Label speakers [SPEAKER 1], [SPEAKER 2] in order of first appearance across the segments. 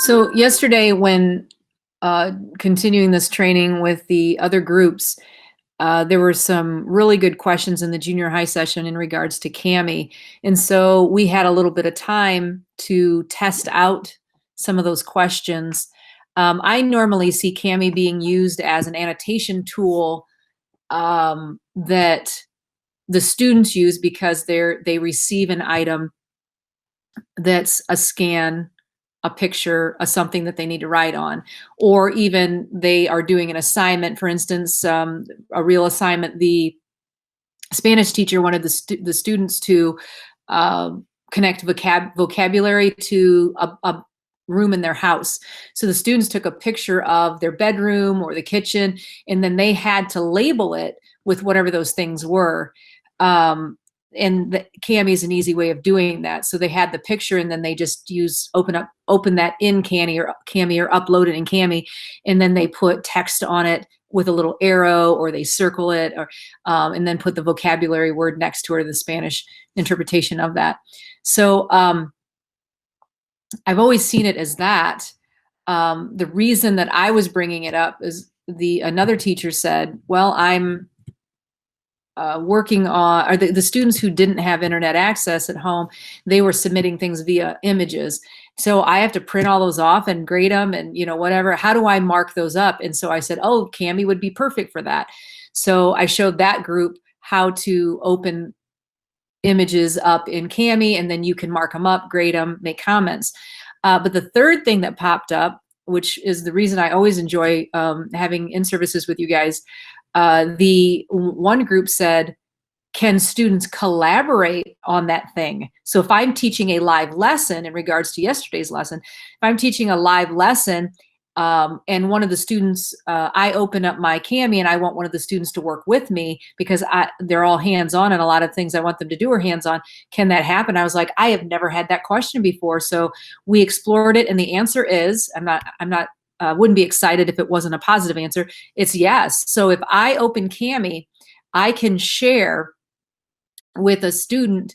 [SPEAKER 1] So yesterday, when continuing this training with the other groups, there were some really good questions in the junior high session in regards to CAMI. And so we had a little bit of time to test out some of those questions. I normally see CAMI being used as an annotation tool that the students use because they receive an item that's a scan, a picture, a something that they need to write on, or even they are doing an assignment. For instance, a real assignment. The Spanish teacher wanted the students to uh, connect vocabulary to a room in their house. So the students took a picture of their bedroom or the kitchen, and then they had to label it with whatever those things were. And the CAMI is an easy way of doing that. So they had the picture, and then they just open that in CAMI or upload it in CAMI, and then they put text on it with a little arrow, or they circle it, or and then put the vocabulary word next to it, or the Spanish interpretation of that. So I've always seen it as that. The reason that I was bringing it up is another teacher said, well, I'm working on, or the students who didn't have internet access at home, they were submitting things via images. So I have to print all those off and grade them and, whatever. How do I mark those up? And so I said, oh, CAMI would be perfect for that. So I showed that group how to open images up in CAMI, and then you can mark them up, grade them, make comments. But the third thing that popped up, which is the reason I always enjoy having in-services with you guys, the one group said, can students collaborate on that thing? So if I'm teaching a live lesson in regards to yesterday's lesson, if I'm teaching a live lesson and one of the students, I open up my CAMI and I want one of the students to work with me because they're all hands-on, and a lot of things I want them to do are hands-on. Can that happen? I was like, I have never had that question before. So we explored it, and the answer is, wouldn't be excited if it wasn't a positive answer. It's yes. So if I open CAMI, I can share with a student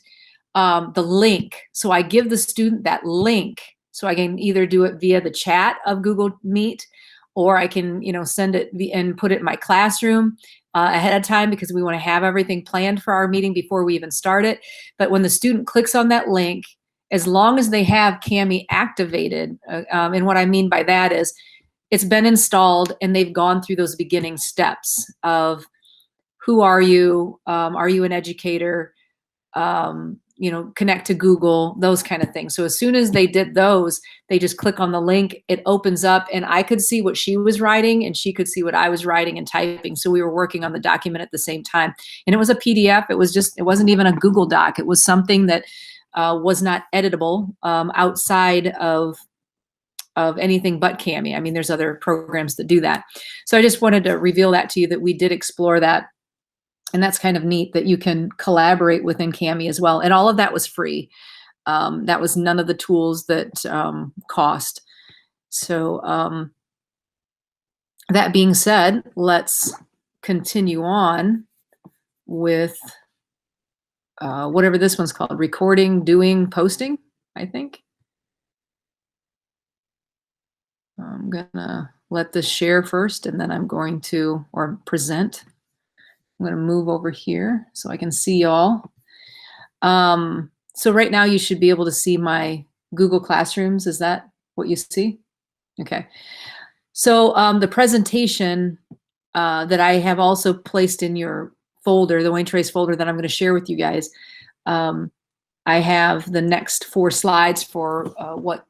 [SPEAKER 1] the link. So I give the student that link. So I can either do it via the chat of Google Meet, or I can, send it and put it in my classroom ahead of time, because we want to have everything planned for our meeting before we even start it. But when the student clicks on that link, as long as they have CAMI activated, and what I mean by that is it's been installed and they've gone through those beginning steps of who are you? Are you an educator? Connect to Google, those kind of things. So as soon as they did those, they just click on the link, it opens up, and I could see what she was writing and she could see what I was writing and typing. So we were working on the document at the same time. And it was a PDF. It wasn't even a Google Doc. It was something that was not editable outside of anything but CAMI. I mean, there's other programs that do that. So I just wanted to reveal that to you, that we did explore that. And that's kind of neat that you can collaborate within CAMI as well. And all of that was free. That was none of the tools that cost. So that being said, let's continue on with whatever this one's called, recording, doing, posting, I think. I'm gonna let this share first, and then I'm going to, or present. I'm gonna move over here so I can see y'all. So right now you should be able to see my Google Classrooms. Is that what you see? Okay. So the presentation that I have also placed in your folder, the Wayne Trace folder that I'm gonna share with you guys, I have the next 4 slides for what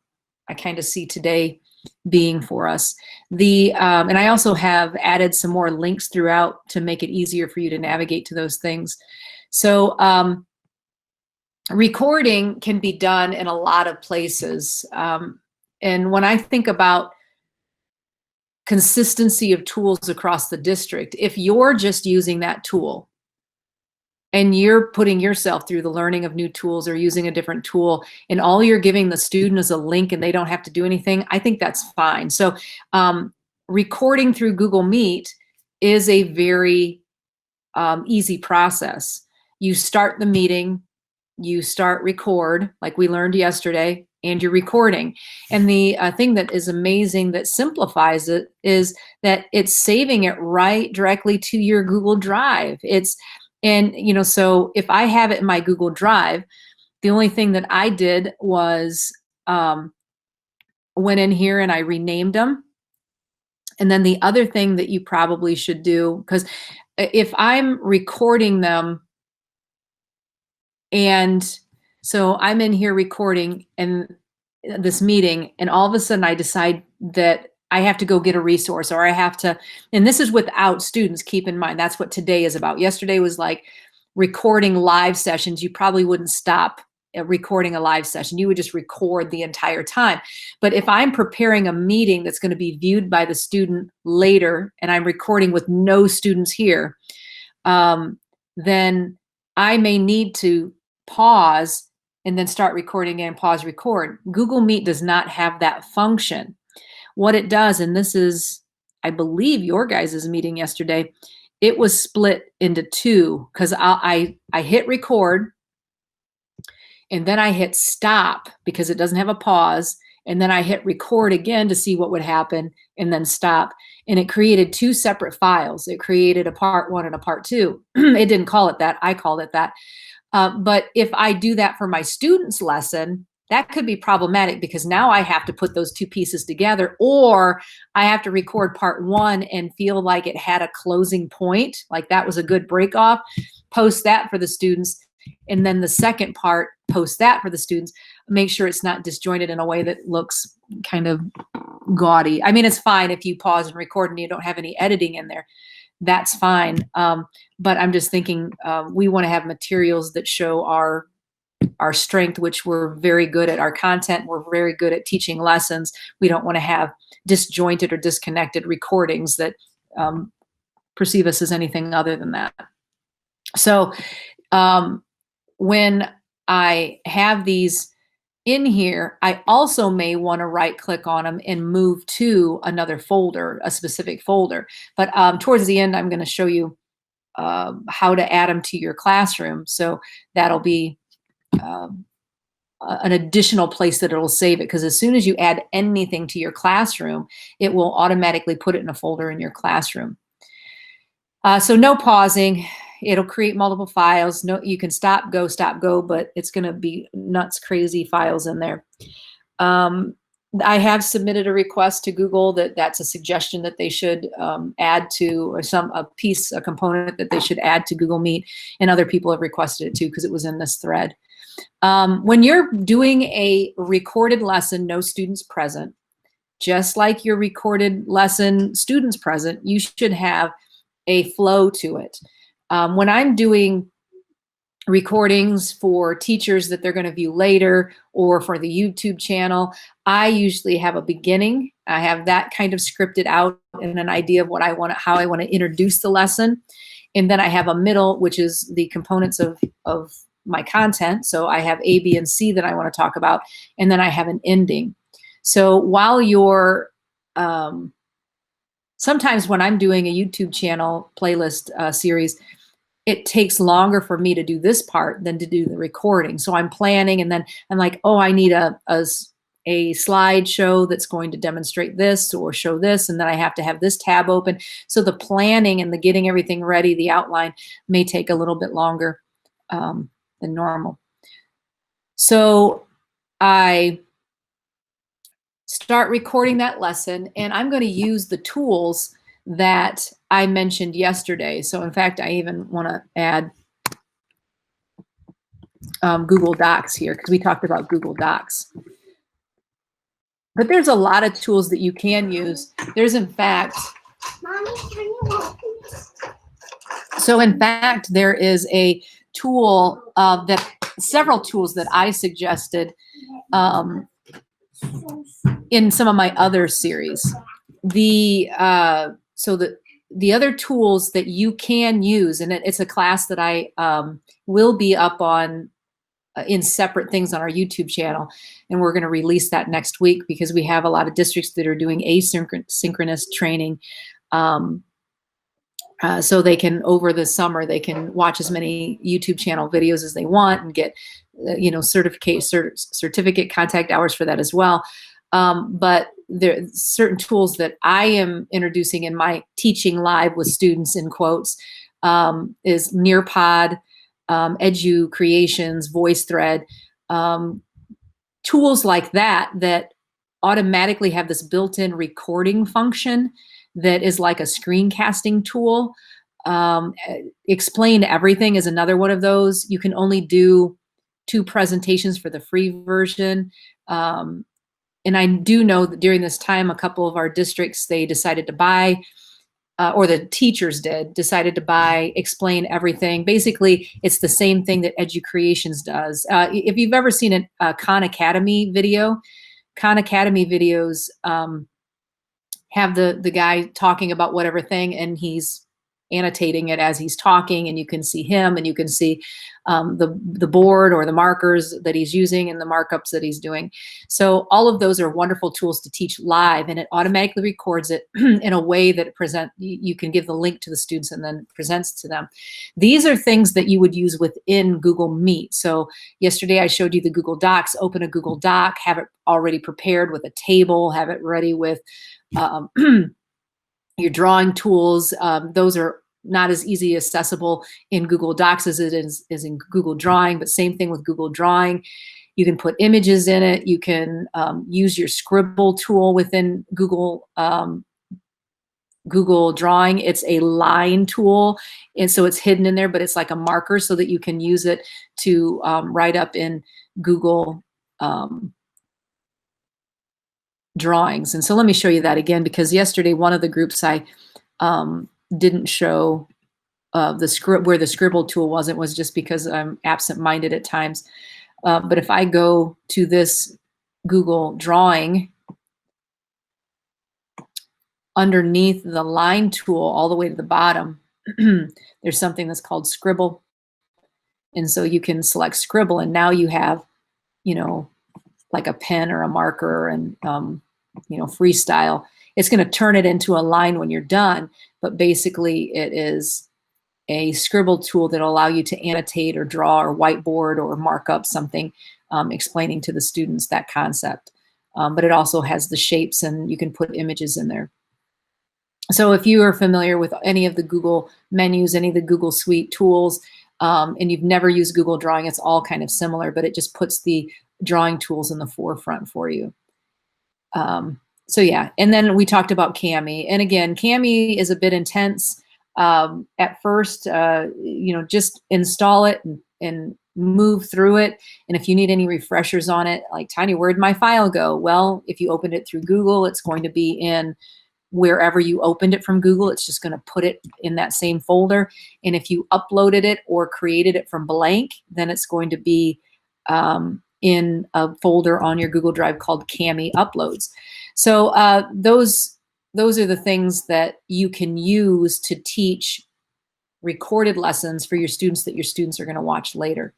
[SPEAKER 1] I kind of see today being for us. And I also have added some more links throughout to make it easier for you to navigate to those things. So recording can be done in a lot of places. And when I think about consistency of tools across the district, if you're just using that tool and you're putting yourself through the learning of new tools or using a different tool, and all you're giving the student is a link and they don't have to do anything, I think that's fine. So recording through Google Meet is a very easy process. You start the meeting, you start record, like we learned yesterday, and you're recording. And the thing that is amazing that simplifies it is that it's saving it right directly to your Google Drive. And so if I have it in my Google Drive, the only thing that I did was went in here and I renamed them. And then the other thing that you probably should do, because if I'm recording them, and so I'm in here recording and this meeting, and all of a sudden I decide that I have to go get a resource, or I have to, and this is without students, keep in mind, that's what today is about. Yesterday was like recording live sessions. You probably wouldn't stop recording a live session. You would just record the entire time. But if I'm preparing a meeting that's going to be viewed by the student later, and I'm recording with no students here, then I may need to pause and then start recording and pause record. Google Meet does not have that function. What it does, and this is, I believe, your guys' meeting yesterday, it was split into two, because I hit record, and then I hit stop because it doesn't have a pause, and then I hit record again to see what would happen, and then stop. And it created two separate files. It created a part 1 and a part 2. It didn't call it that. I called it that. But if I do that for my students' lesson, that could be problematic, because now I have to put those two pieces together, or I have to record part 1 and feel like it had a closing point, like that was a good break off, post that for the students, and then the second part, post that for the students. Make sure it's not disjointed in a way that looks kind of gaudy. I mean, it's fine if you pause and record and you don't have any editing in there. That's fine. But I'm just thinking we want to have materials that show our strength, which we're very good at our content. We're very good at teaching lessons. We don't want to have disjointed or disconnected recordings that perceive us as anything other than that. So when I have these in here, I also may want to right click on them and move to another folder, a specific folder. But towards the end, I'm going to show you how to add them to your classroom. So that'll be an additional place that it'll save it, because as soon as you add anything to your classroom, it will automatically put it in a folder in your classroom. So no pausing. It'll create multiple files. No, you can stop, go, but it's going to be nuts, crazy files in there. I have submitted a request to Google that's a suggestion that they should add to, or a component that they should add to Google Meet, and other people have requested it too, because it was in this thread. When you're doing a recorded lesson, no students present, just like your recorded lesson, students present, you should have a flow to it. When I'm doing recordings for teachers that they're going to view later, or for the YouTube channel, I usually have a beginning. I have that kind of scripted out and an idea of what I want, how I want to introduce the lesson. And then I have a middle, which is the components of my content. So I have A, B, and C that I want to talk about. And then I have an ending. So while you're, sometimes when I'm doing a YouTube channel playlist series, it takes longer for me to do this part than to do the recording. So I'm planning, and then I'm like, oh, I need a slideshow that's going to demonstrate this or show this, and then I have to have this tab open. So the planning and the getting everything ready, the outline, may take a little bit longer than normal. So I start recording that lesson, and I'm going to use the tools that I mentioned yesterday. So in fact, I even want to add Google Docs here, because we talked about Google Docs. But there's a lot of tools that you can use. There's in fact, Mommy, can you walk this? So in fact, there is a tool several tools that I suggested in some of my other series. So the other tools that you can use, and it's a class that I will be up on in separate things on our YouTube channel, and we're going to release that next week, because we have a lot of districts that are doing asynchronous training. So they can, over the summer, they can watch as many YouTube channel videos as they want and get certificate contact hours for that as well. But there are certain tools that I am introducing in my teaching live with students in quotes, is Nearpod, Edu Creations, VoiceThread, tools like that that automatically have this built-in recording function that is like a screencasting tool. Explain Everything is another one of those. You can only do 2 presentations for the free version. And I do know that during this time, a couple of our districts, they decided to buy, or the teachers decided to buy Explain Everything. Basically, it's the same thing that Edu Creations does. If you've ever seen a Khan Academy video, Khan Academy videos have the guy talking about whatever thing, and he's annotating it as he's talking, and you can see him, and you can see the board or the markers that he's using and the markups that he's doing. So all of those are wonderful tools to teach live, and it automatically records it in a way that you can give the link to the students and then presents to them. These are things that you would use within Google Meet. So yesterday I showed you the Google Docs. Open a Google Doc, have it already prepared with a table, have it ready with your drawing tools. Those are not as easy accessible in Google Docs as it is in Google Drawing, but same thing with Google Drawing. You can put images in it. You can use your scribble tool within Google Drawing. It's a line tool, and so it's hidden in there, but it's like a marker so that you can use it to write up in Google Drawings. And so let me show you that again, because yesterday one of the groups I didn't show the script where the scribble tool was. It was just because I'm absent-minded at times. But if I go to this Google Drawing, underneath the line tool all the way to the bottom, there's something that's called Scribble. And so you can select Scribble, and now you have, like a pen or a marker and, freestyle. It's going to turn it into a line when you're done, but basically it is a scribble tool that will allow you to annotate or draw or whiteboard or mark up something, explaining to the students that concept. But it also has the shapes, and you can put images in there. So if you are familiar with any of the Google menus, any of the Google Suite tools, and you've never used Google Drawing, it's all kind of similar, but it just puts the drawing tools in the forefront for you. So yeah, and then we talked about Kami. And again, Kami is a bit intense. At first, just install it and move through it. And if you need any refreshers on it, like, Tanya, where'd my file go? Well, if you opened it through Google, it's going to be in wherever you opened it from Google. It's just going to put it in that same folder. And if you uploaded it or created it from blank, then it's going to be in a folder on your Google Drive called Kami Uploads. So those are the things that you can use to teach recorded lessons for your students that your students are going to watch later.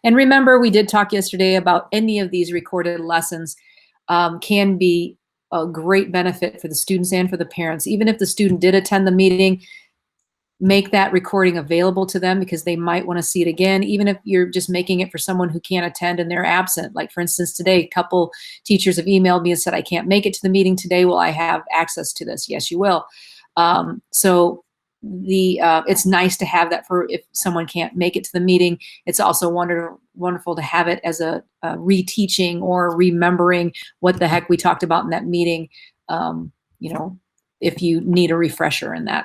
[SPEAKER 1] And remember, we did talk yesterday about any of these recorded lessons can be a great benefit for the students and for the parents. Even if the student did attend the meeting, make that recording available to them, because they might want to see it again, even if you're just making it for someone who can't attend and they're absent. Like, for instance, today, a couple teachers have emailed me and said, I can't make it to the meeting today. Will I have access to this? Yes, you will. So it's nice to have that for if someone can't make it to the meeting. It's also wonderful to have it as a reteaching or remembering what the heck we talked about in that meeting, if you need a refresher in that.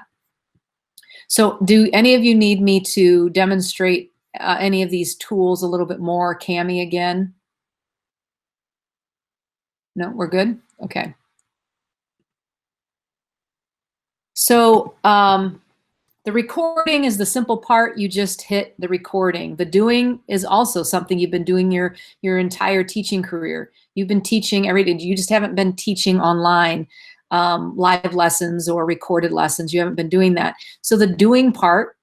[SPEAKER 1] So do any of you need me to demonstrate any of these tools a little bit more? Kami again? No, we're good? Okay. So the recording is the simple part. You just hit the recording. The doing is also something you've been doing your entire teaching career. You've been teaching every day. You just haven't been teaching online live lessons or recorded lessons. You haven't been doing that. So the doing part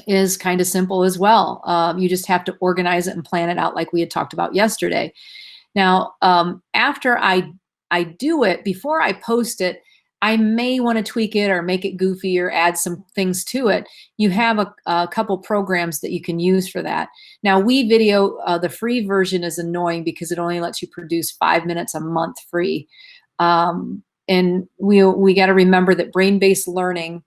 [SPEAKER 1] is kind of simple as well. You just have to organize it and plan it out like we had talked about yesterday. Now, after I do it, before I post it, I may want to tweak it or make it goofy or add some things to it. You have a couple programs that you can use for that. Now, WeVideo, the free version is annoying because it only lets you produce 5 minutes a month free. And we got to remember that brain-based learning,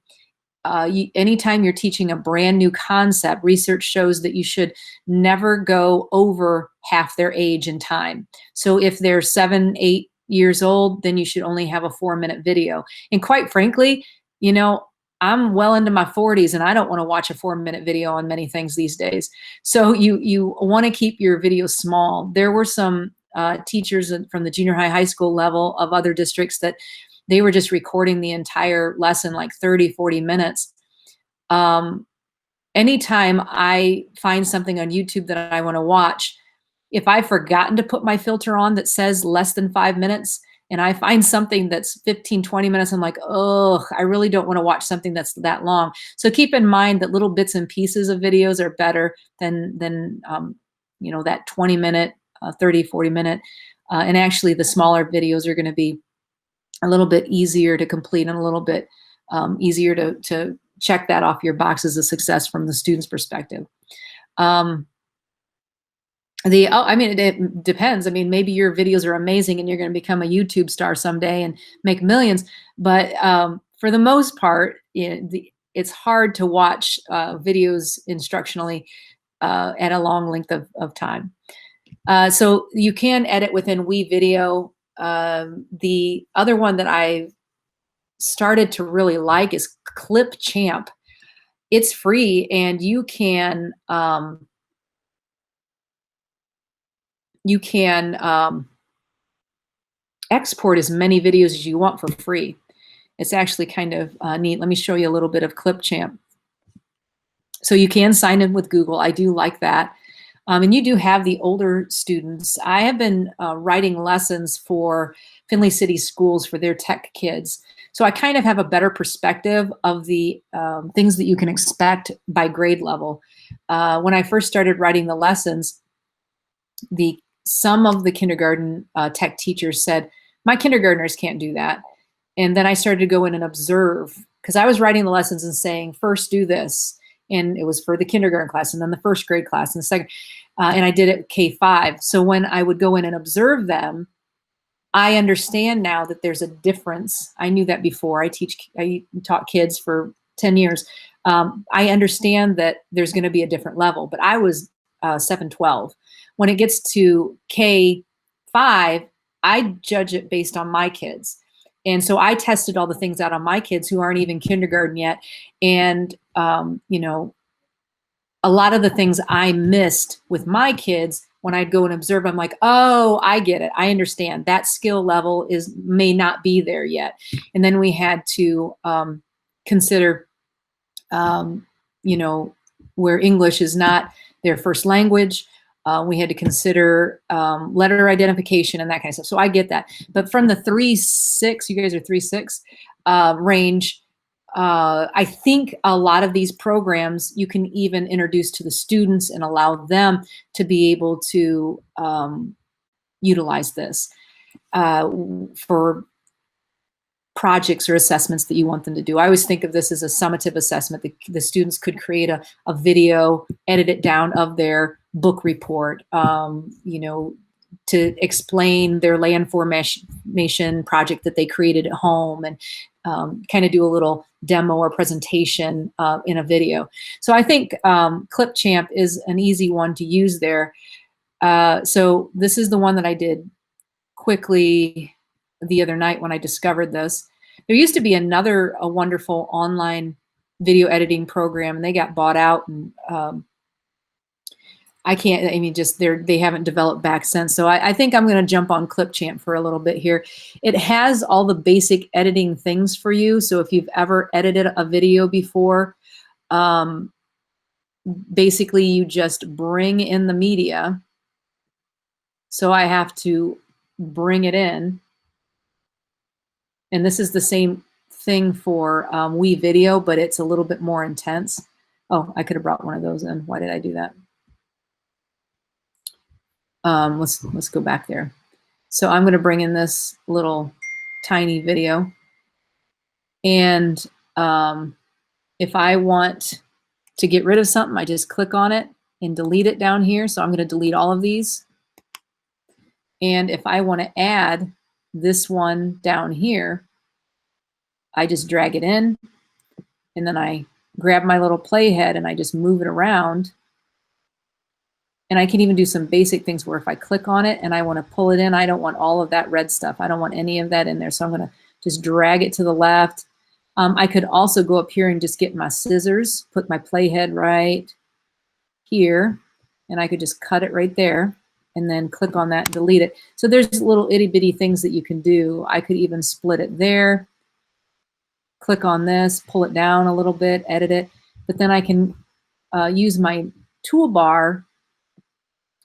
[SPEAKER 1] anytime you're teaching a brand new concept, research shows that you should never go over half their age and time. So if they're 7, 8 years old, then you should only have a 4-minute video. And quite frankly, you know, I'm well into my 40s and I don't want to watch a 4-minute video on many things these days. So you want to keep your videos small. There were some teachers from the junior high school level of other districts that they were just recording the entire lesson, like 30, 40 minutes. Anytime I find something on YouTube that I want to watch, if I've forgotten to put my filter on that says less than 5 minutes, and I find something that's 15, 20 minutes, I'm like, oh, I really don't want to watch something that's that long. So keep in mind that little bits and pieces of videos are better than that 20-minute, 30, 40-minute. And actually, the smaller videos are going to be a little bit easier to complete and a little bit easier to check that off your box as a success from the student's perspective. It depends. I mean, maybe your videos are amazing and you're going to become a YouTube star someday and make millions. But for the most part, it's hard to watch videos instructionally at a long length of time. So you can edit within WeVideo. The other one that I started to really like is Clipchamp. It's free, and you can export as many videos as you want for free. It's actually kind of neat. Let me show you a little bit of Clipchamp. So you can sign in with Google. I do like that. And you do have the older students. I have been writing lessons for Findlay City Schools for their tech kids. So I kind of have a better perspective of the things that you can expect by grade level. When I first started writing the lessons, some of the kindergarten tech teachers said, my kindergartners can't do that. And then I started to go in and observe, because I was writing the lessons and saying, first do this. And it was for the kindergarten class, and then the first grade class, and the second. And I did it K-5. So when I would go in and observe them, I understand now that there's a difference. I knew that before. I taught kids for 10 years. I understand that there's going to be a different level, but I was 7-12. When it gets to K-5, I judge it based on my kids. And so I tested all the things out on my kids who aren't even kindergarten yet. And, a lot of the things I missed with my kids, when I'd go and observe, I'm like, oh, I get it. I understand that skill level may not be there yet. And then we had to consider, where English is not their first language. We had to consider letter identification and that kind of stuff. So I get that. But from the 3-6, you guys are 3-6 range, I think a lot of these programs you can even introduce to the students and allow them to be able to utilize this for projects or assessments that you want them to do. I always think of this as a summative assessment. The students could create a video, edit it down of their book report, to explain their land formation project that they created at home, and kind of do a little demo or presentation in a video. So I think Clipchamp is an easy one to use there. So this is the one that I did quickly the other night when I discovered this. There used to be a wonderful online video editing program, and they got bought out, and they haven't developed back since. So I think I'm going to jump on Clipchamp for a little bit here. It has all the basic editing things for you. So if you've ever edited a video before, basically you just bring in the media. So I have to bring it in. And this is the same thing for WeVideo, but it's a little bit more intense. Oh, I could have brought one of those in. Why did I do that? Let's go back there. So I'm going to bring in this little tiny video. And if I want to get rid of something, I just click on it and delete it down here. So I'm going to delete all of these. And if I want to add this one down here, I just drag it in, and then I grab my little playhead and I just move it around. And I can even do some basic things where if I click on it and I want to pull it in, I don't want all of that red stuff. I don't want any of that in there. So I'm going to just drag it to the left. I could also go up here and just get my scissors, put my playhead right here, and I could just cut it right there and then click on that and delete it. So there's little itty bitty things that you can do. I could even split it there, click on this, pull it down a little bit, edit it, but then I can use my toolbar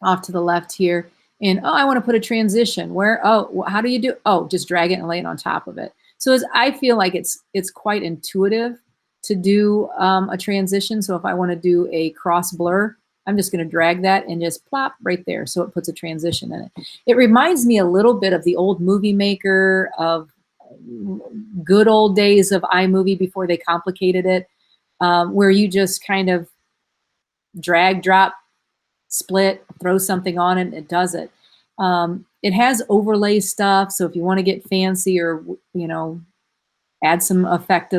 [SPEAKER 1] off to the left here, and I want to put a transition. Where, how do you do? Just drag it and lay it on top of it. So I feel like it's quite intuitive to do a transition. So if I want to do a cross blur, I'm just going to drag that and just plop right there. So it puts a transition in it. It reminds me a little bit of the old Movie Maker, of good old days of iMovie before they complicated it, where you just kind of drag, drop, split, throw something on it, and it does it. It has overlay stuff, so if you want to get fancy or, you know, add some effect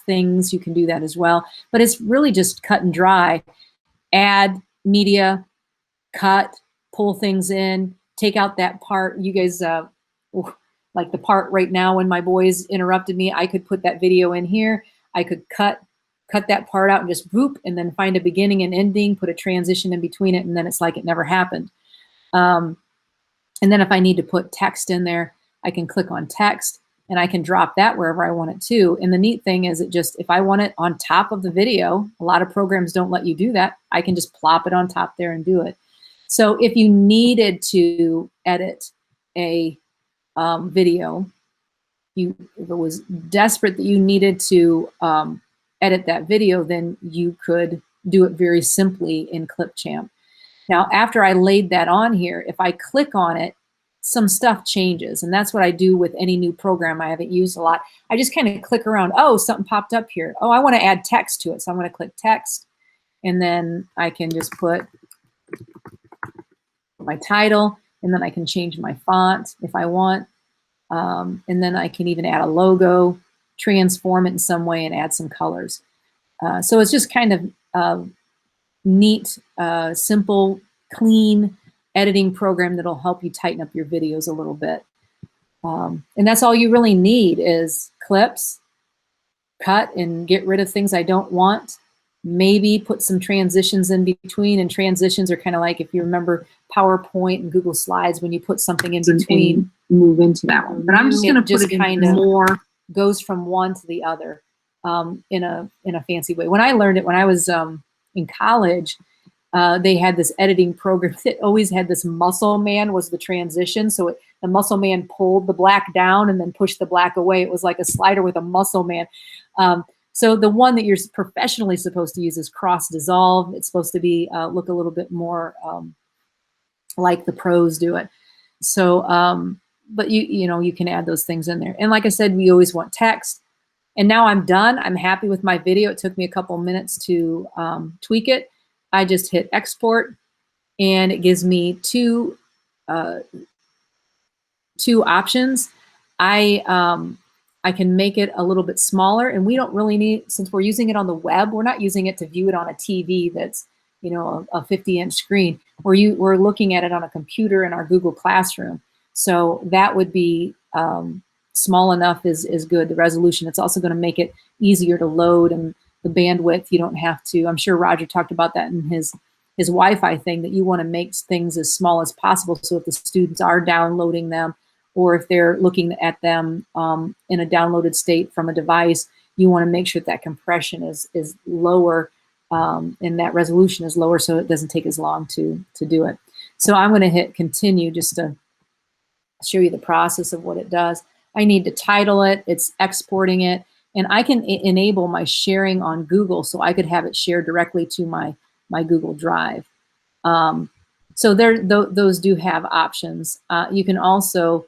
[SPEAKER 1] things, you can do that as well. But it's really just cut and dry. Add media, cut, pull things in, take out that part. You guys, like the part right now when my boys interrupted me, I could put that video in here. I could cut that part out and just boop, and then find a beginning and ending, put a transition in between it, and then it's like it never happened. And then if I need to put text in there, I can click on text and I can drop that wherever I want it to. And the neat thing is, if I want it on top of the video, a lot of programs don't let you do that. I can just plop it on top there and do it. So if you needed to edit a video, if it was desperate that you needed to edit that video, then you could do it very simply in Clipchamp. Now, after I laid that on here, if I click on it, some stuff changes. And that's what I do with any new program I haven't used a lot. I just kind of click around. Oh, something popped up here. Oh, I want to add text to it. So I'm going to click text. And then I can just put my title. And then I can change my font if I want. And then I can even add a logo, transform it in some way, and add some colors. So it's just kind of neat, simple, clean editing program that'll help you tighten up your videos a little bit. And that's all you really need is clips, cut and get rid of things I don't want, maybe put some transitions in between. And transitions are kind of like, if you remember PowerPoint and Google Slides, when you put something in between,
[SPEAKER 2] move into that one. But I'm just going to put it kind of more,
[SPEAKER 1] goes from one to the other in a fancy way. When I learned it, when I was in college, they had this editing program that always had this muscle man was the transition. So the muscle man pulled the black down and then pushed the black away. It was like a slider with a muscle man. So the one that you're professionally supposed to use is cross dissolve. It's supposed to be look a little bit more like the pros do it. So, but you know, you can add those things in there. And like I said, we always want text. And now I'm done. I'm happy with my video. It took me a couple minutes to tweak it. I just hit export, and it gives me two options. I can make it a little bit smaller, and we don't really need, since we're using it on the web, we're not using it to view it on a TV that's, you know, a 50-inch screen. We're looking at it on a computer in our Google Classroom. So that would be small enough is good. The resolution, it's also going to make it easier to load, and the bandwidth, you don't have to. I'm sure Roger talked about that in his Wi-Fi thing, that you want to make things as small as possible. So if the students are downloading them, or if they're looking at them in a downloaded state from a device, you want to make sure that compression is lower and that resolution is lower, so it doesn't take as long to do it. So I'm going to hit continue just to show you the process of what it does. I need to title it, it's exporting it, and I can enable my sharing on Google, so I could have it shared directly to my Google Drive. So those do have options. You can also,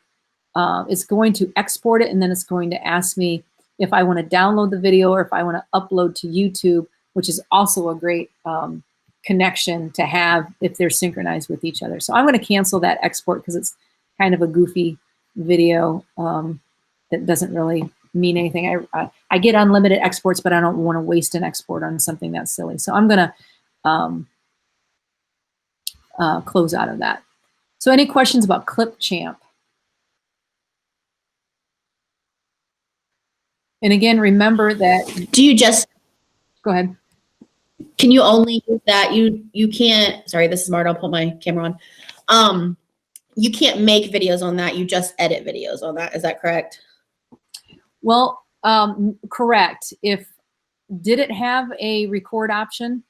[SPEAKER 1] it's going to export it, and then it's going to ask me if I want to download the video or if I want to upload to YouTube, which is also a great connection to have if they're synchronized with each other. So I'm going to cancel that export because it's kind of a goofy video that doesn't really mean anything. I get unlimited exports, but I don't want to waste an export on something that's silly. So I'm going to close out of that. So any questions about Clipchamp? And again, remember that.
[SPEAKER 3] Do you just
[SPEAKER 1] go ahead?
[SPEAKER 3] Can you only use that? You can't. Sorry, this is Marta. I'll put my camera on. You can't make videos on that. You just edit videos on that. Is that correct?
[SPEAKER 1] Well, correct. Did it have a record option?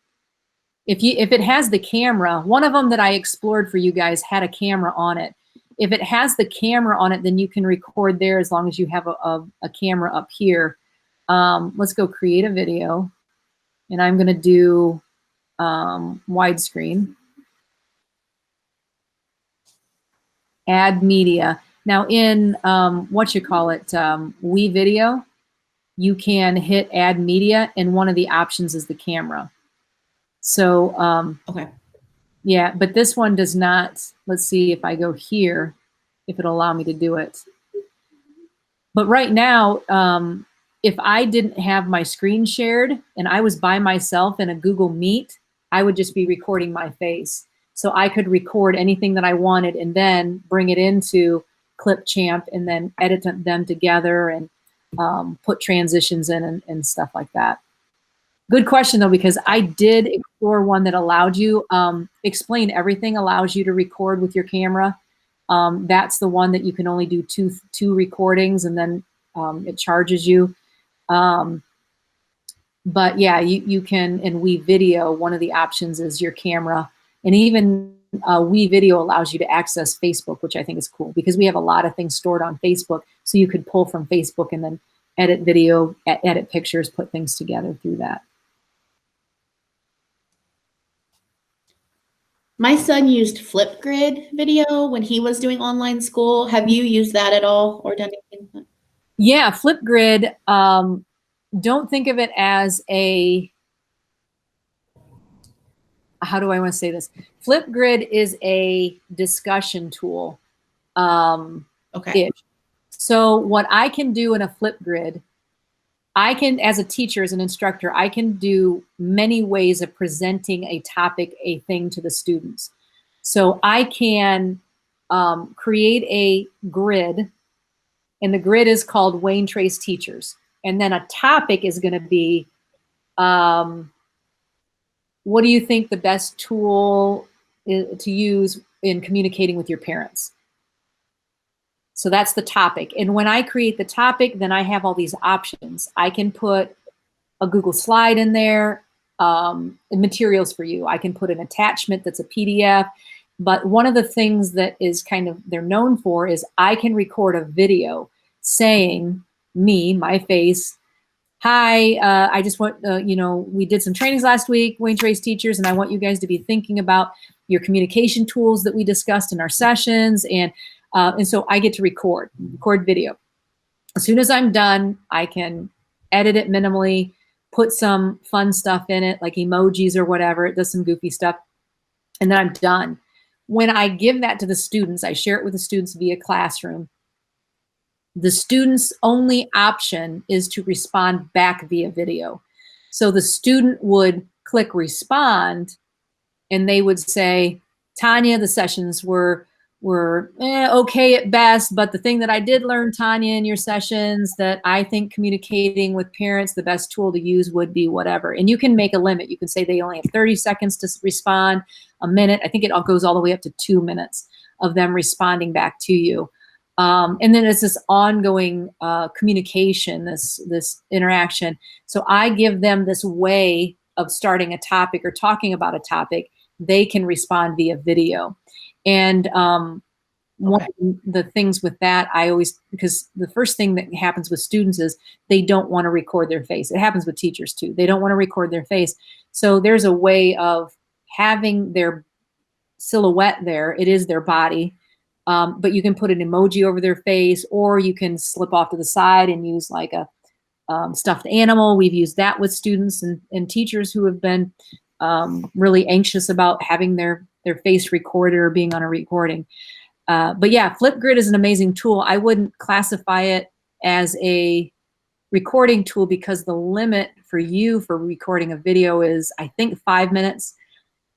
[SPEAKER 1] If it has the camera, one of them that I explored for you guys had a camera on it. If it has the camera on it, then you can record there as long as you have a camera up here. Let's go create a video. And I'm going to do widescreen. Add media. Now in WeVideo, you can hit add media, and one of the options is the camera. So
[SPEAKER 3] okay.
[SPEAKER 1] Yeah, but this one does not. Let's see if I go here, if it'll allow me to do it. But right now, if I didn't have my screen shared and I was by myself in a Google Meet, I would just be recording my face. So I could record anything that I wanted and then bring it into Clipchamp and then edit them together and put transitions in and stuff like that. Good question though, because I did explore one that allowed you, Explain Everything allows you to record with your camera. That's the one that you can only do two recordings and then it charges you. But yeah, you can, in WeVideo, one of the options is your camera. And even WeVideo allows you to access Facebook, which I think is cool because we have a lot of things stored on Facebook. So you could pull from Facebook and then edit video, edit pictures, put things together through that.
[SPEAKER 3] My son used Flipgrid video when he was doing online school. Have you used that at all or done anything like that?
[SPEAKER 1] Yeah, Flipgrid, don't think of it as a, how do I want to say this? Flipgrid is a discussion tool.
[SPEAKER 3] Okay.
[SPEAKER 1] So what I can do in a Flipgrid, I can, as a teacher, as an instructor, I can do many ways of presenting a topic, a thing to the students. So I can create a grid, and the grid is called Wayne Trace Teachers. And then a topic is going to be, what do you think the best tool is to use in communicating with your parents? So that's the topic. And when I create the topic, then I have all these options. I can put a Google slide in there, materials for you. I can put an attachment that's a PDF. But one of the things that is kind of they're known for is I can record a video saying my face, hi, I just want, we did some trainings last week, Wayne Trace Teachers, and I want you guys to be thinking about your communication tools that we discussed in our sessions. And so I get to record video. As soon as I'm done, I can edit it minimally, put some fun stuff in it, like emojis or whatever. It does some goofy stuff. And then I'm done. When I give that to the students, I share it with the students via Classroom. The student's only option is to respond back via video. So the student would click respond and they would say, Tanya, the sessions were okay at best, but the thing that I did learn, Tanya, in your sessions that I think communicating with parents, the best tool to use would be whatever. And you can make a limit. You can say they only have 30 seconds to respond, a minute. I think it all goes all the way up to 2 minutes of them responding back to you. And then it's this ongoing communication, this interaction. So I give them this way of starting a topic or talking about a topic. They can respond via video. And one of the things with that, because the first thing that happens with students is they don't want to record their face. It happens with teachers too. They don't want to record their face. So there's a way of having their silhouette there. It is their body. But you can put an emoji over their face, or you can slip off to the side and use like a stuffed animal. We've used that with students and teachers who have been really anxious about having their face recorded or being on a recording. But yeah, Flipgrid is an amazing tool. I wouldn't classify it as a recording tool because the limit for you for recording a video is, I think, 5 minutes.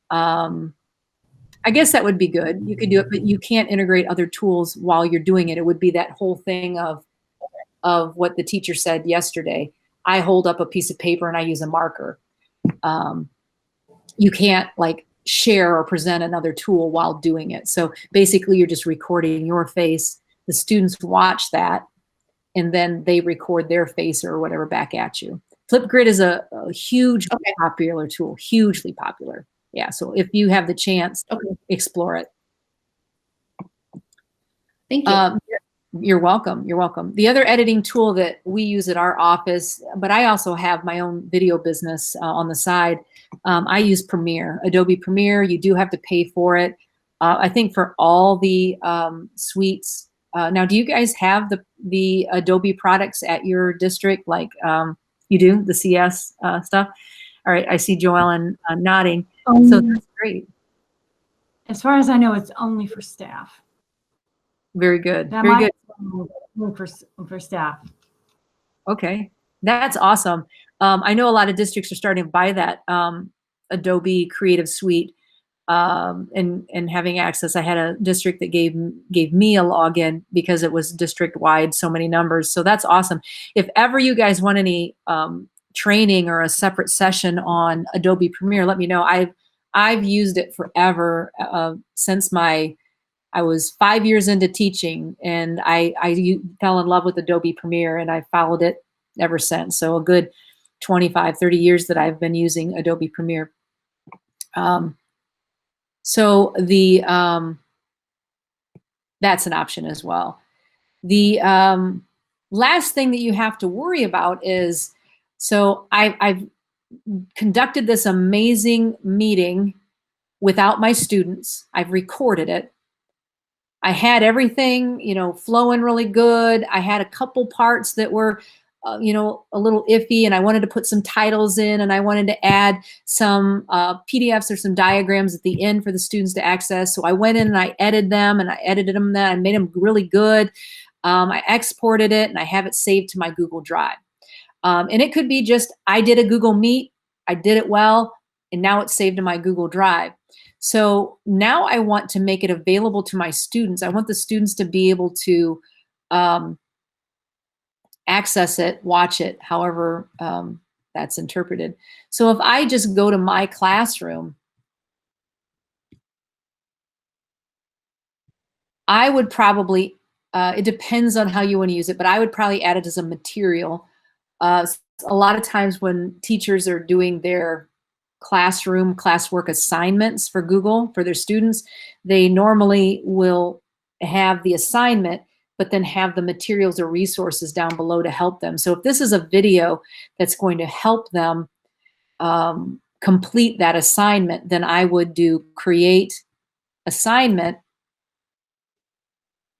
[SPEAKER 1] I guess that would be good. You could do it, but you can't integrate other tools while you're doing it. It would be that whole thing of what the teacher said yesterday. I hold up a piece of paper and I use a marker. You can't like share or present another tool while doing it. So basically you're just recording your face. The students watch that and then they record their face or whatever back at you. Flipgrid is a huge popular tool, hugely popular. Yeah, so if you have the chance, explore it.
[SPEAKER 3] Thank you.
[SPEAKER 1] You're welcome. You're welcome. The other editing tool that we use at our office, but I also have my own video business on the side. I use Premiere, Adobe Premiere. You do have to pay for it. I think for all the suites. Now, do you guys have the Adobe products at your district? Like you do, the CS stuff? All right, I see Joellen nodding. So that's great.
[SPEAKER 4] As far as I know, it's only for staff.
[SPEAKER 1] Very good.
[SPEAKER 4] That
[SPEAKER 1] Very good.
[SPEAKER 4] For staff.
[SPEAKER 1] Okay, that's awesome. I know a lot of districts are starting to buy that Adobe Creative Suite and having access. I had a district that gave me a login because it was district wide, so many numbers. So that's awesome. If ever you guys want any training or a separate session on Adobe Premiere, let me know. I've used it forever since I was 5 years into teaching, and I fell in love with Adobe Premiere, and I followed it ever since. So a good 25, 30 years that I've been using Adobe Premiere. So that's an option as well. The last thing that you have to worry about is, so I've conducted this amazing meeting without my students. I've recorded it. I had everything, flowing really good. I had a couple parts that were, a little iffy, and I wanted to put some titles in, and I wanted to add some PDFs or some diagrams at the end for the students to access. So I went in and I edited them, and I edited them. Then I made them really good. I exported it, and I have it saved to my Google Drive. And it could be just, I did a Google Meet, I did it well, and now it's saved to my Google Drive. So now I want to make it available to my students. I want the students to be able to access it, watch it, however that's interpreted. So if I just go to my classroom, I would probably, it depends on how you want to use it, but I would probably add it as a material. A lot of times when teachers are doing their classwork assignments for Google for their students, they normally will have the assignment, but then have the materials or resources down below to help them. So if this is a video that's going to help them complete that assignment, then I would do create assignment,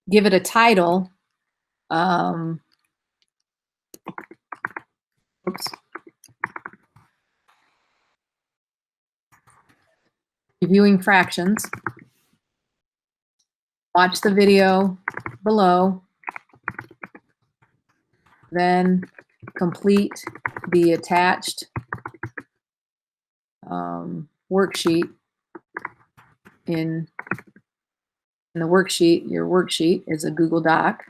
[SPEAKER 1] give it a title. Oops. Reviewing fractions. Watch the video below. Then complete the attached worksheet. In the worksheet, your worksheet is a Google Doc.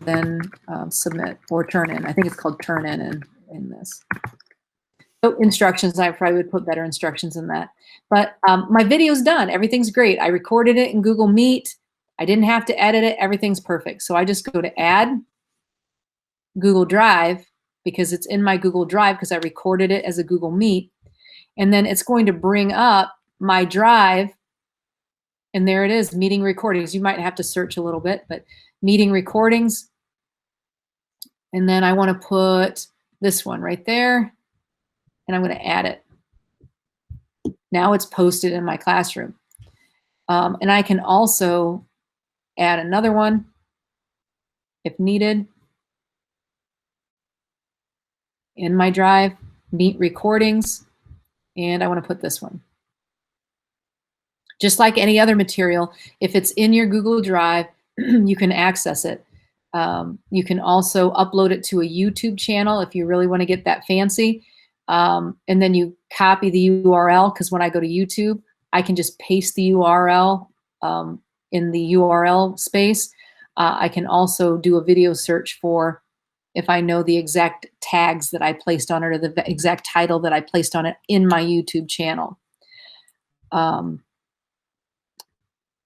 [SPEAKER 1] Then submit or turn in. I think it's called turn in this. So instructions, I probably would put better instructions in that. But my video's done. Everything's great. I recorded it in Google Meet. I didn't have to edit it. Everything's perfect. So I just go to add Google Drive because it's in my Google Drive because I recorded it as a Google Meet. And then it's going to bring up my drive. And there it is, meeting recordings. You might have to search a little bit, but meeting recordings. And then I want to put this one right there, and I'm going to add it. Now it's posted in my classroom. And I can also add another one if needed in my drive, meet recordings, and I want to put this one. Just like any other material, if it's in your Google Drive, you can access it. You can also upload it to a YouTube channel if you really want to get that fancy. And then you copy the URL, because when I go to YouTube, I can just paste the URL in the URL space. I can also do a video search for, if I know the exact tags that I placed on it or the exact title that I placed on it in my YouTube channel.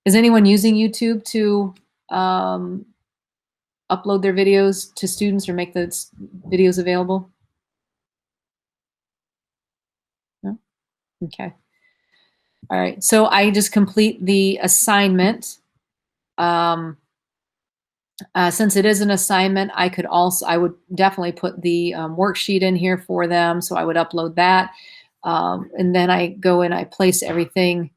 [SPEAKER 1] Is anyone using YouTube to upload their videos to students or make those videos available? No? Okay. All right. So I just complete the assignment. Since it is an assignment, I would definitely put the worksheet in here for them. So I would upload that. And then I go and I place everything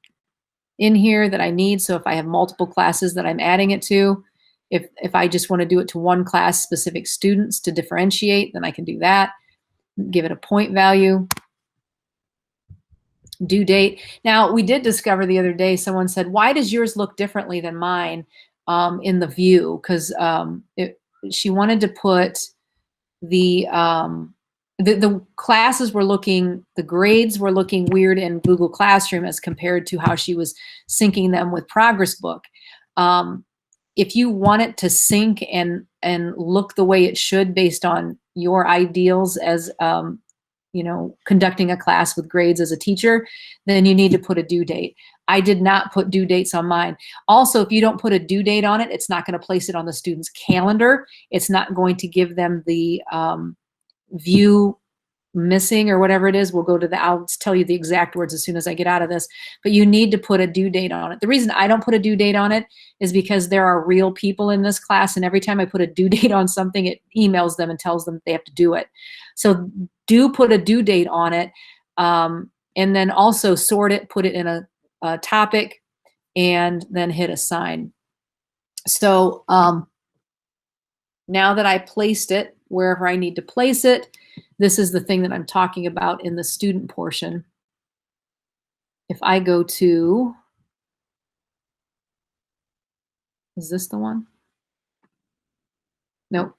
[SPEAKER 1] in here that I need. So if I have multiple classes that I'm adding it to, if I just want to do it to one class, specific students to differentiate, then I can do that. Give it a point value. Due date. Now, we did discover the other day, someone said, why does yours look differently than mine in the view? Because she wanted to put the classes were looking, the grades were looking weird in Google Classroom as compared to how she was syncing them with Progress Book. If you want it to sync and look the way it should based on your ideals as conducting a class with grades as a teacher, then you need to put a due date. I did not put due dates on mine. Also, if you don't put a due date on it, it's not going to place it on the student's calendar. It's not going to give them the view missing or whatever it is. We'll go to I'll tell you the exact words as soon as I get out of this, but you need to put a due date on it. The reason I don't put a due date on it is because there are real people in this class, and every time I put a due date on something, it emails them and tells them they have to do it. So do put a due date on it, and then also sort it, put it in a topic, and then hit assign. So now that I placed it wherever I need to place it, this is the thing that I'm talking about in the student portion. If I go to, is this the one? Nope.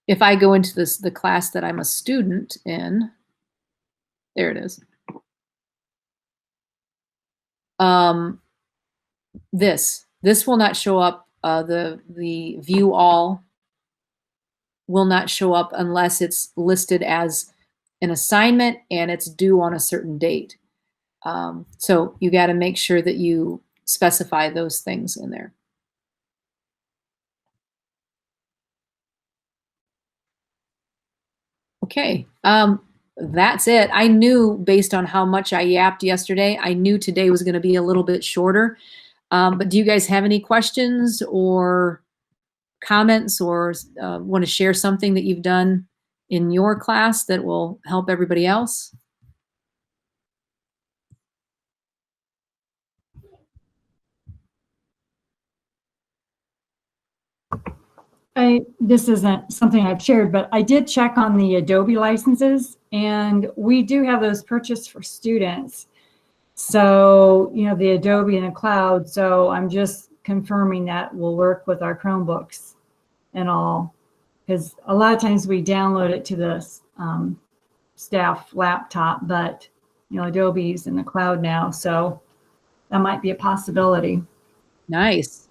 [SPEAKER 1] If I go into the class that I'm a student in, there it is. This will not show up. The view all will not show up unless it's listed as an assignment and it's due on a certain date. So you got to make sure that you specify those things in there. Okay, that's it. I knew based on how much I yapped yesterday, I knew today was going to be a little bit shorter. But do you guys have any questions or comments, or want to share something that you've done in your class that will help everybody else?
[SPEAKER 4] This isn't something I've shared, but I did check on the Adobe licenses, and we do have those purchased for students. So, the Adobe in the cloud. So I'm just confirming that will work with our Chromebooks and all, because a lot of times we download it to the staff laptop, but Adobe's in the cloud now, so that might be a possibility.
[SPEAKER 1] Nice.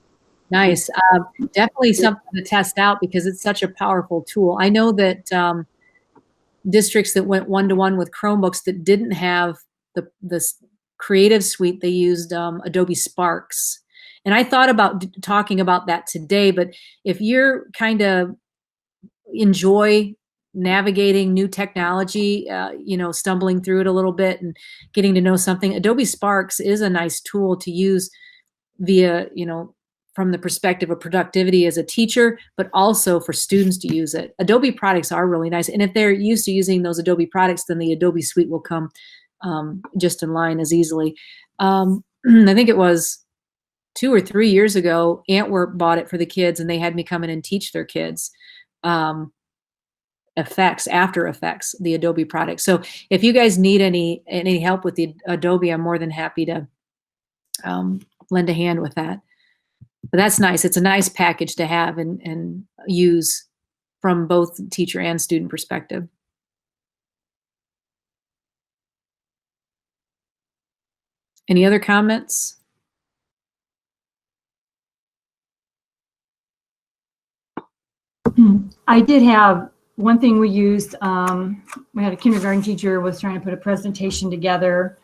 [SPEAKER 1] Definitely something to test out because it's such a powerful tool. I know that districts that went one-to-one with Chromebooks that didn't have the Creative Suite, they used Adobe Sparks. And I thought about talking about that today, but if you're kind of enjoy navigating new technology, stumbling through it a little bit and getting to know something, Adobe Sparks is a nice tool to use via, from the perspective of productivity as a teacher, but also for students to use it. Adobe products are really nice. And if they're used to using those Adobe products, then the Adobe Suite will come just in line as easily. I think it was 2 or 3 years ago, Antwerp bought it for the kids, and they had me come in and teach their kids After Effects, the Adobe product. So if you guys need any help with the Adobe, I'm more than happy to lend a hand with that. But that's nice. It's a nice package to have and use from both teacher and student perspective. Any other comments?
[SPEAKER 4] I did have one thing we used. We had a kindergarten teacher was trying to put a presentation together.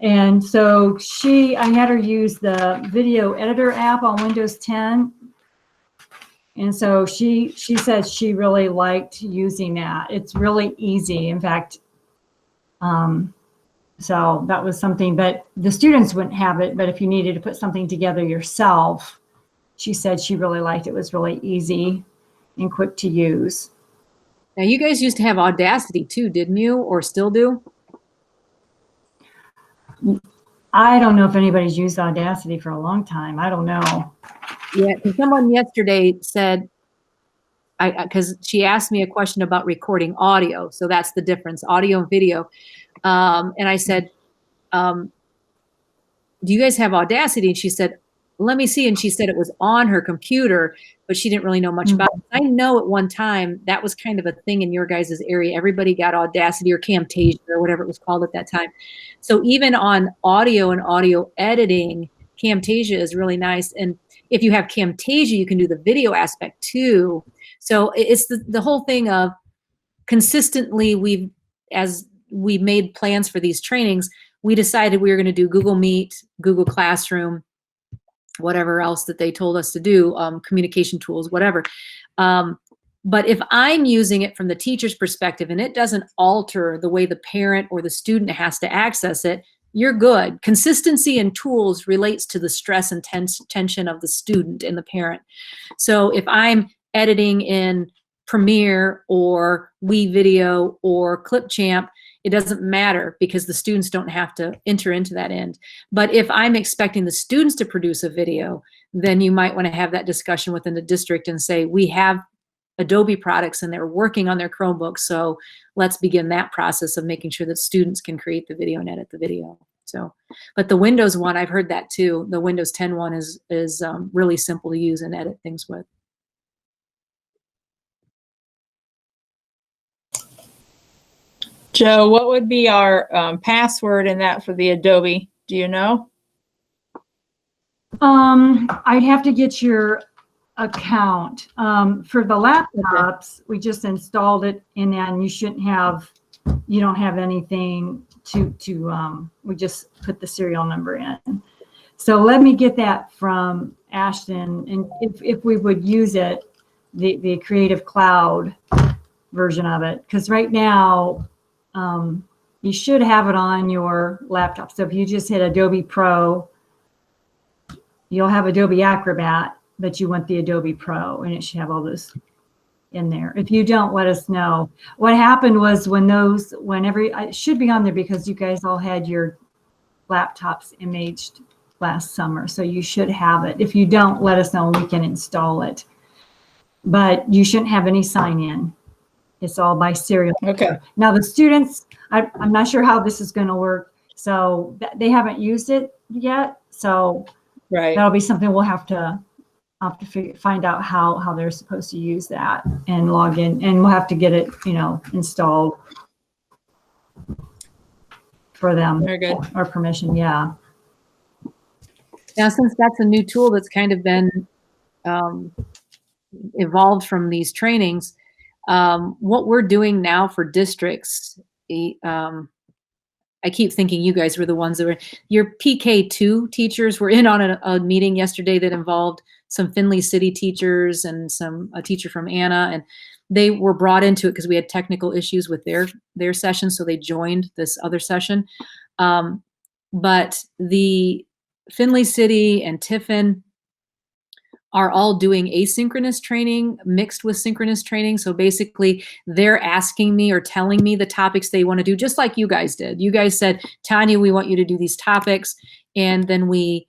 [SPEAKER 4] And so I had her use the video editor app on Windows 10. And so she said she really liked using that. It's really easy. In fact, so that was something, but the students wouldn't have it. But if you needed to put something together yourself, she said she really liked it. It was really easy and quick to use.
[SPEAKER 1] Now, you guys used to have Audacity too, didn't you? Or still do?
[SPEAKER 4] I don't know if anybody's used Audacity for a long time. I don't know.
[SPEAKER 1] Yeah, someone yesterday said, because she asked me a question about recording audio. So that's the difference, audio and video. And I said, do you guys have Audacity? And she said, let me see. And she said it was on her computer, but she didn't really know much about it. I know at one time that was kind of a thing in your guys' area. Everybody got Audacity or Camtasia or whatever it was called at that time. So even on audio and audio editing, Camtasia is really nice. And if you have Camtasia, you can do the video aspect too. So it's the whole thing of consistently, as we made plans for these trainings, we decided we were going to do Google Meet, Google Classroom, whatever else that they told us to do, communication tools, whatever. But if I'm using it from the teacher's perspective and it doesn't alter the way the parent or the student has to access it, you're good. Consistency in tools relates to the stress and tension of the student and the parent. So if I'm editing in Premiere or WeVideo or Clipchamp, it doesn't matter because the students don't have to enter into that end. But if I'm expecting the students to produce a video, then you might want to have that discussion within the district and say, we have Adobe products and they're working on their Chromebooks. So let's begin that process of making sure that students can create the video and edit the video. So, but the Windows one, I've heard that too. The Windows 10 one is really simple to use and edit things with.
[SPEAKER 5] Joe, what would be our password in that for the Adobe? Do you know?
[SPEAKER 4] I'd have to get your account. For the laptops, we just installed it in and you don't have anything we just put the serial number in. So let me get that from Ashton, and if we would use it, the Creative Cloud version of it, because right now, you should have it on your laptop. So if you just hit Adobe Pro, you'll have Adobe Acrobat, but you want the Adobe Pro, and it should have all those in there. If you don't, let us know. What happened was it should be on there because you guys all had your laptops imaged last summer. So you should have it. If you don't, let us know and we can install it. But you shouldn't have any sign in. It's all by serial.
[SPEAKER 5] Okay.
[SPEAKER 4] Now the students, I'm not sure how this is going to work. So they haven't used it yet. So that'll be something we'll have to find out how they're supposed to use that and log in, and we'll have to get it, installed for them.
[SPEAKER 5] Very good.
[SPEAKER 4] Or permission. Yeah.
[SPEAKER 1] Now, since that's a new tool that's kind of been evolved from these trainings, what we're doing now for districts, I keep thinking you guys were the ones that were, your PK2 teachers were in on a meeting yesterday that involved some Findlay City teachers and a teacher from Anna, and they were brought into it because we had technical issues with their session, so they joined this other session. But the Findlay City and Tiffin are all doing asynchronous training mixed with synchronous training. So basically they're asking me or telling me the topics they want to do, just like you guys did. You guys said, Tanya, we want you to do these topics. And then we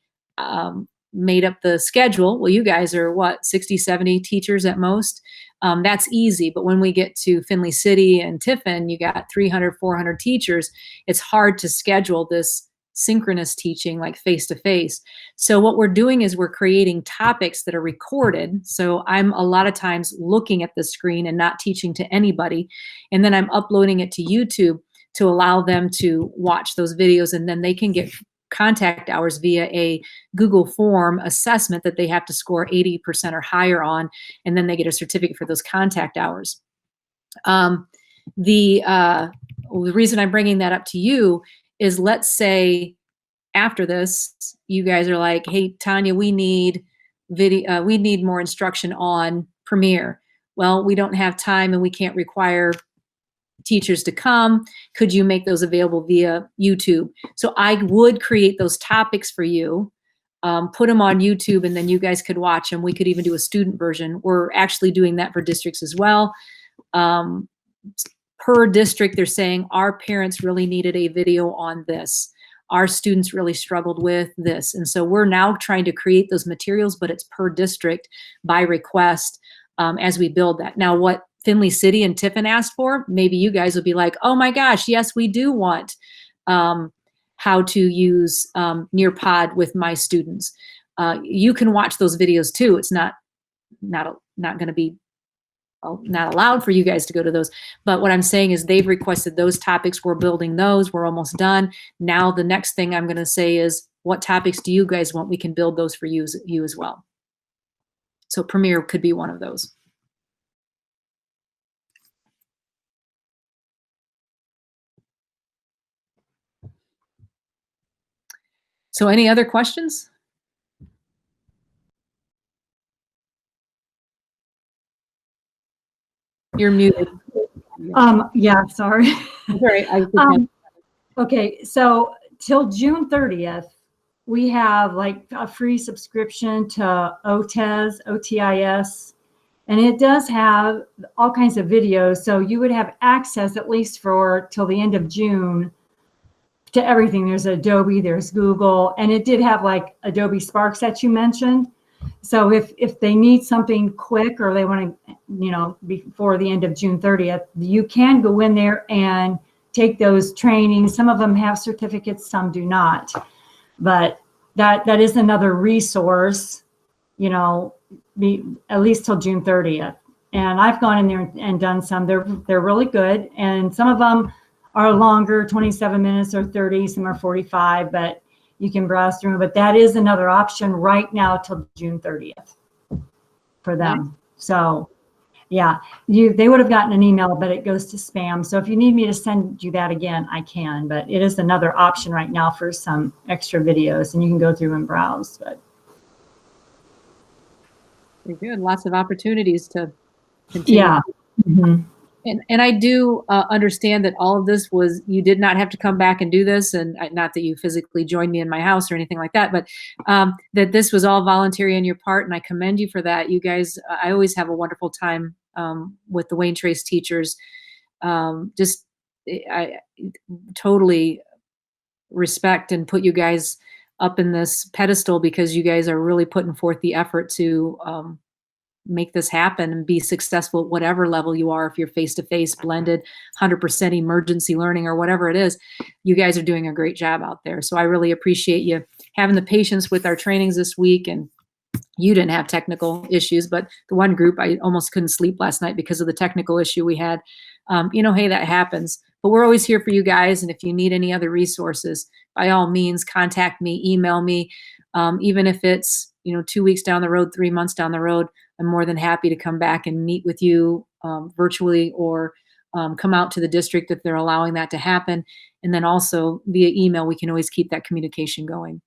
[SPEAKER 1] made up the schedule. Well, you guys are what, 60, 70 teachers at most? That's easy. But when we get to Findlay City and Tiffin, you got 300, 400 teachers. It's hard to schedule this synchronous teaching like face-to-face. So what we're doing is we're creating topics that are recorded. So I'm a lot of times looking at the screen and not teaching to anybody. And then I'm uploading it to YouTube to allow them to watch those videos, and then they can get contact hours via a Google form assessment that they have to score 80% or higher on, and then they get a certificate for those contact hours. The reason I'm bringing that up to you is, let's say after this, you guys are like, hey, Tanya, we need video, we need more instruction on Premiere. Well, we don't have time and we can't require teachers to come. Could you make those available via YouTube? So I would create those topics for you, put them on YouTube, and then you guys could watch them. We could even do a student version. We're actually doing that for districts as well. Per district, they're saying our parents really needed a video on this. Our students really struggled with this. And so we're now trying to create those materials, but it's per district by request as we build that. Now, what Findlay City and Tiffin asked for, maybe you guys will be like, oh my gosh, yes, we do want how to use Nearpod with my students. You can watch those videos too. It's not going to be not allowed for you guys to go to those. But what I'm saying is they've requested those topics. We're building those. We're almost done. Now the next thing I'm going to say is, what topics do you guys want? We can build those for you as well. So Premiere could be one of those. So any other questions? You're muted.
[SPEAKER 4] Yeah, sorry.
[SPEAKER 1] Sorry,
[SPEAKER 4] Okay, so till June 30th, we have like a free subscription to OTIS, and it does have all kinds of videos. So you would have access, at least for till the end of June, to everything. There's Adobe, there's Google, and it did have like Adobe Sparks that you mentioned. So if they need something quick, or they want to, before the end of June 30th, you can go in there and take those trainings. Some of them have certificates, some do not. But that is another resource, at least till June 30th. And I've gone in there and done some. They're really good, and some of them are longer, 27 minutes or 30. Some are 45, but you can browse through. But that is another option right now till June 30th for them. So yeah, they would have gotten an email, but it goes to spam. So if you need me to send you that again, I can. But it is another option right now for some extra videos, and you can go through and browse. But
[SPEAKER 1] very good. Lots of opportunities to continue.
[SPEAKER 4] Yeah. Mm-hmm.
[SPEAKER 1] And I do understand that all of this was, you did not have to come back and do this, and not that you physically joined me in my house or anything like that, but that this was all voluntary on your part, and I commend you for that. You guys, I always have a wonderful time with the Wayne Trace teachers. I totally respect and put you guys up in this pedestal, because you guys are really putting forth the effort to make this happen and be successful at whatever level you are. If you're face-to-face, blended, 100% emergency learning, or whatever it is, you guys are doing a great job out there. So I really appreciate you having the patience with our trainings this week. And you didn't have technical issues, but the one group, I almost couldn't sleep last night because of the technical issue we had. Hey, that happens. But we're always here for you guys. And if you need any other resources, by all means, contact me, email me. Even if it's 2 weeks down the road, 3 months down the road, I'm more than happy to come back and meet with you virtually, or come out to the district if they're allowing that to happen. And then also via email, we can always keep that communication going.